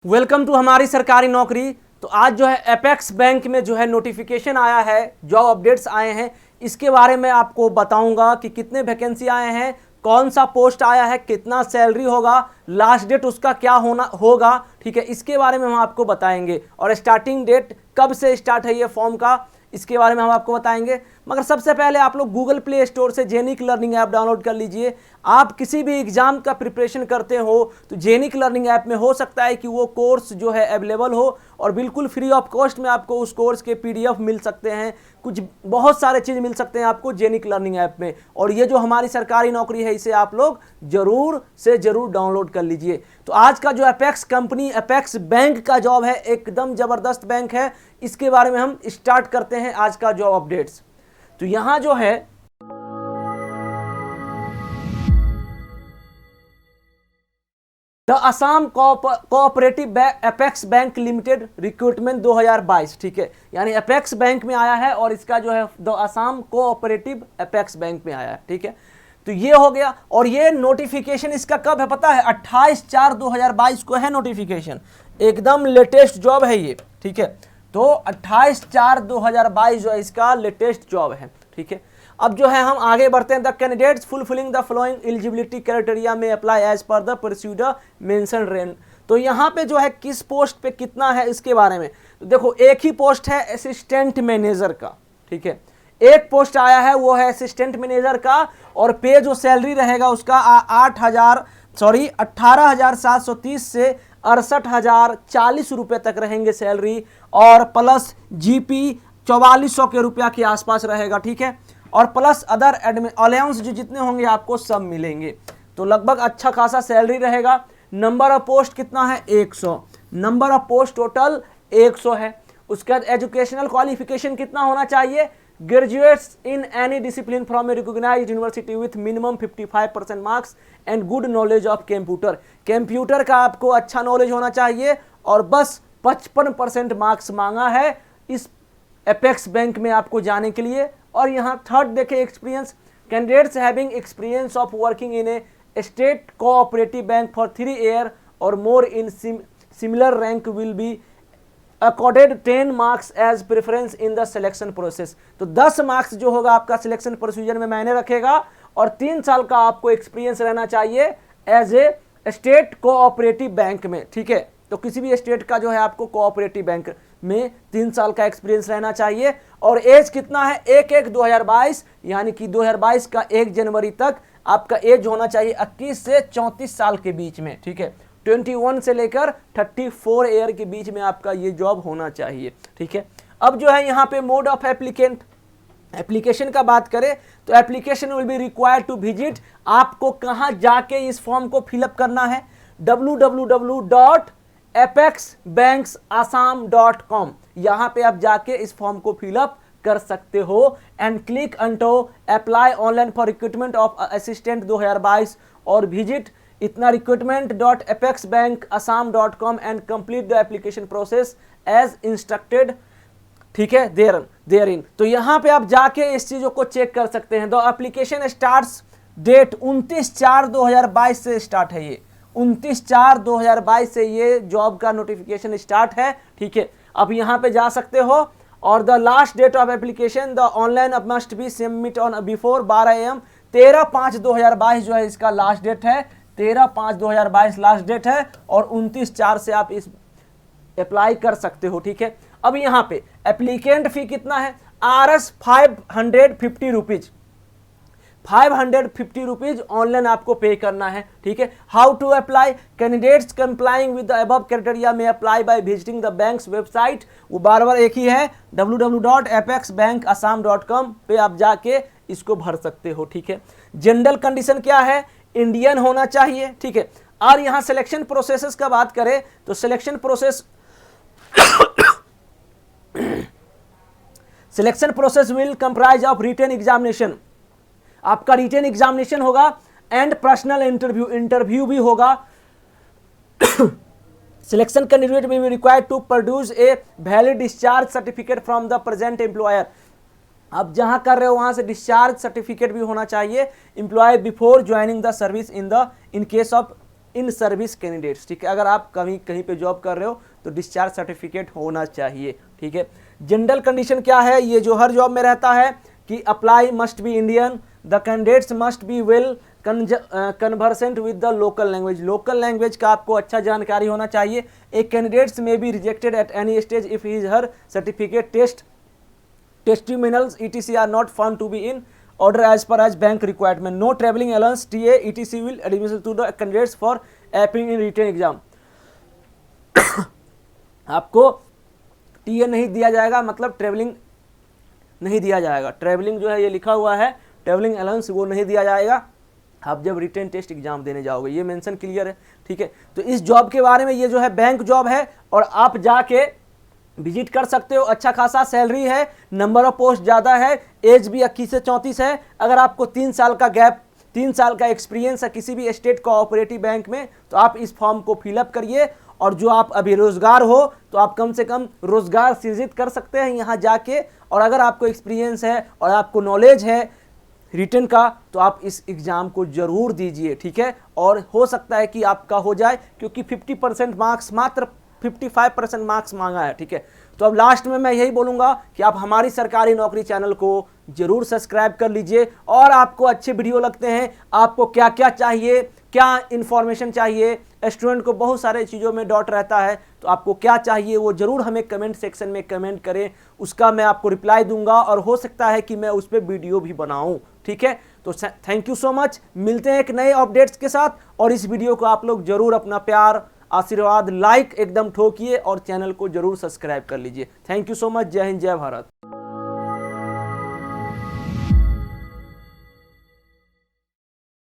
Welcome to हमारी सरकारी नौकरी। तो आज जो है एपेक्स बैंक में जो है नोटिफिकेशन आया है, जॉब अपडेट्स आए हैं, इसके बारे में आपको बताऊंगा कि कितने वैकेंसी आए हैं, कौन सा पोस्ट आया है, कितना सैलरी होगा, लास्ट डेट उसका क्या होगा। ठीक है, इसके बारे में हम आपको बताएंगे और स्टार्टिंग डेट कब से स्टार्ट है ये फॉर्म का, इसके बारे में हम आपको बताएंगे। मगर सबसे पहले आप लोग गूगल प्ले स्टोर से जेनिक लर्निंग ऐप डाउनलोड कर लीजिए। आप किसी भी एग्जाम का प्रिपरेशन करते हो तो जेनिक लर्निंग ऐप में हो सकता है कि वो कोर्स जो है अवेलेबल हो और बिल्कुल फ्री ऑफ कॉस्ट में आपको उस कोर्स के पीडीएफ मिल सकते हैं, कुछ बहुत सारे चीज़ मिल सकते हैं आपको जेनिक लर्निंग ऐप में। और ये जो हमारी सरकारी नौकरी है इसे आप लोग जरूर से जरूर डाउनलोड कर लीजिए। तो आज का जो एपेक्स कंपनी, एपेक्स बैंक का जॉब है, एकदम ज़बरदस्त बैंक है, इसके बारे में हम स्टार्ट करते हैं आज का जॉब अपडेट्स। तो यहाँ जो है the Assam cooperative apex bank limited recruitment 2022, ठीक है, यानी एपेक्स बैंक में आया है और इसका जो है the Assam cooperative apex bank में आया है। ठीक है, तो ये हो गया। और ये नोटिफिकेशन इसका कब है पता है? 28/4/2022 को है नोटिफिकेशन, एकदम लेटेस्ट जॉब है ये। ठीक है, तो 28/4/2022 जो है इसका लेटेस्ट जॉब है। ठीक है, अब जो है हम आगे बढ़ते हैं। The candidates fulfilling the following eligibility criteria may apply as per the procedure mention herein. तो यहाँ पे जो है किस पोस्ट पे कितना है इसके बारे में, तो देखो एक ही पोस्ट है असिस्टेंट मैनेजर का। ठीक है, एक पोस्ट आया है वो है असिस्टेंट मैनेजर का और पे जो सैलरी रहेगा उसका 18,730 से 68,040 रुपये तक रहेंगे सैलरी, और प्लस जीपी 4400 के रुपया के आसपास रहेगा। ठीक है, और प्लस अदर अलाउंस जो जितने होंगे आपको सब मिलेंगे, तो लगभग अच्छा खासा सैलरी रहेगा। नंबर ऑफ पोस्ट कितना है? 100। नंबर ऑफ पोस्ट टोटल 100 है। उसके बाद एजुकेशनल क्वालिफिकेशन कितना होना चाहिए? Graduates in any discipline from a recognised university with minimum 55% marks and good knowledge of computer. Computer का आपको अच्छा नॉलेज होना चाहिए और बस 55% मार्क्स मांगा है इस एपेक्स बैंक में आपको जाने के लिए। और यहाँ थर्ड देखें experience, candidates having experience of working in a state cooperative bank for 3 year or more in similar rank will be accorded 10 marks as preference in the selection process. तो 10 marks जो होगा आपका सिलेक्शन प्रोसीजर में मायने रखेगा और 3 साल का आपको एक्सपीरियंस रहना चाहिए as a state cooperative bank में। ठीक है, तो किसी भी स्टेट का जो है आपको कोऑपरेटिव बैंक में 3 साल का एक्सपीरियंस रहना चाहिए। और एज कितना है? 1/1/2022, यानी कि 2022 का 1 जनवरी तक आपका एज होना चाहिए 21 से 34 साल के बीच में। ठीक है, 21 से लेकर 34 ईयर के बीच में आपका ये जॉब होना चाहिए। ठीक है, अब जो है यहाँ पे मोड ऑफ एप्लीकेशन का बात करें तो application will be required to visit. आपको कहाँ जाके इस फॉर्म को फिलअप करना है? www.apexbanksasam.com, यहाँ पे आप जाके इस फॉर्म को फिलअप कर सकते हो and click onto apply online for recruitment of assistant 2022 और विजिट इतना recruitment.apexbanksasam.com and complete the application process as instructed. ठीक है, देयर इन। तो यहाँ पे आप जाके इस चीज़ों को चेक कर सकते हैं। द एप्लीकेशन स्टार्ट्स डेट 29/4/2022 से स्टार्ट है ये 29/4/2022 से ये जॉब का नोटिफिकेशन स्टार्ट है। ठीक है, अब यहाँ पे जा सकते हो। और the last date of application the online must be submit on before 12 AM। 13/5/2022 जो है इसका लास्ट डेट है, 13/5/2022 लास्ट डेट है और 29/4 से आप इस अप्लाई कर सकते हो। ठीक है, अब यहाँ पे एप्लीकेंट फी कितना है? RS 550 रुपीज, 550 रुपीज ऑनलाइन आपको पे करना है। ठीक है, how to apply? Candidates complying with the above criteria may apply by visiting the bank's website. वो बार एक ही है, www.apexbanksasam.com पे आप जाके इसको भर सकते हो। ठीक है, जनरल कंडीशन क्या है? इंडियन होना चाहिए। ठीक है, और यहाँ सिलेक्शन प्रोसेस का बात करें तो selection process will comprise of written examination. आपका रिटन एग्जामिनेशन होगा एंड पर्सनल इंटरव्यू भी होगा। Selection candidate will be required to produce a valid discharge certificate from the present employer. आप जहां कर रहे हो वहां से डिस्चार्ज सर्टिफिकेट भी होना चाहिए employ before joining the service in case of in service candidates, ठीक है। अगर आप कहीं पे जॉब कर रहे हो तो डिस्चार्ज सर्टिफिकेट होना चाहिए, ठीक है। जनरल कंडीशन क्या है, ये जो हर जॉब में रहता है कि apply must be Indian, the candidates must be well conversant with the local language, local language का आपको अच्छा जानकारी होना चाहिए। एक कैंडिडेट्स में be rejected at any stage if his her certificate testimonials etc are not found to be in order as per as bank requirement. No traveling allowance TA etc will admissible to the candidates for appearing in written exam. आपको TA नहीं दिया जाएगा, मतलब travelling नहीं दिया जाएगा। Travelling जो है ये लिखा हुआ है, ट्रेवलिंग अलाउंस वो नहीं दिया जाएगा आप जब रिटन टेस्ट एग्जाम देने जाओगे, ये मेंशन क्लियर है, ठीक है। तो इस जॉब के बारे में, ये जो है बैंक जॉब है और आप जाके विजिट कर सकते हो। अच्छा खासा सैलरी है, नंबर ऑफ पोस्ट ज़्यादा है, एज भी 21 से 34 है। अगर आपको 3 साल का गैप, 3 साल का एक्सपीरियंस है किसी भी स्टेट कोऑपरेटिव बैंक में, तो आप इस फॉर्म को फिलअप करिए। और जो आप अभी रोजगार हो तो आप कम से कम रोजगार सृजित कर सकते हैं यहाँ जाके। और अगर आपको एक्सपीरियंस है और आपको नॉलेज है रिटन का, तो आप इस एग्ज़ाम को ज़रूर दीजिए, ठीक है। और हो सकता है कि आपका हो जाए, क्योंकि 50% मार्क्स, मात्र 55% मार्क्स मांगा है, ठीक है। तो अब लास्ट में मैं यही बोलूँगा कि आप हमारी सरकारी नौकरी चैनल को जरूर सब्सक्राइब कर लीजिए। और आपको अच्छे वीडियो लगते हैं, आपको क्या क्या चाहिए, क्या इन्फॉर्मेशन चाहिए, स्टूडेंट को बहुत सारे चीज़ों में डाउट रहता है, तो आपको क्या चाहिए वो ज़रूर हमें कमेंट सेक्शन में कमेंट करें, उसका मैं आपको रिप्लाई दूंगा। और हो सकता है कि मैं उस पर वीडियो भी बनाऊं, ठीक है। तो थैंक यू सो मच, मिलते हैं एक नए अपडेट्स के साथ। और इस वीडियो को आप लोग जरूर अपना प्यार, आशीर्वाद, लाइक एकदम ठोकिए और चैनल को जरूर सब्सक्राइब कर लीजिए। थैंक यू सो मच, जय हिंद, जय भारत।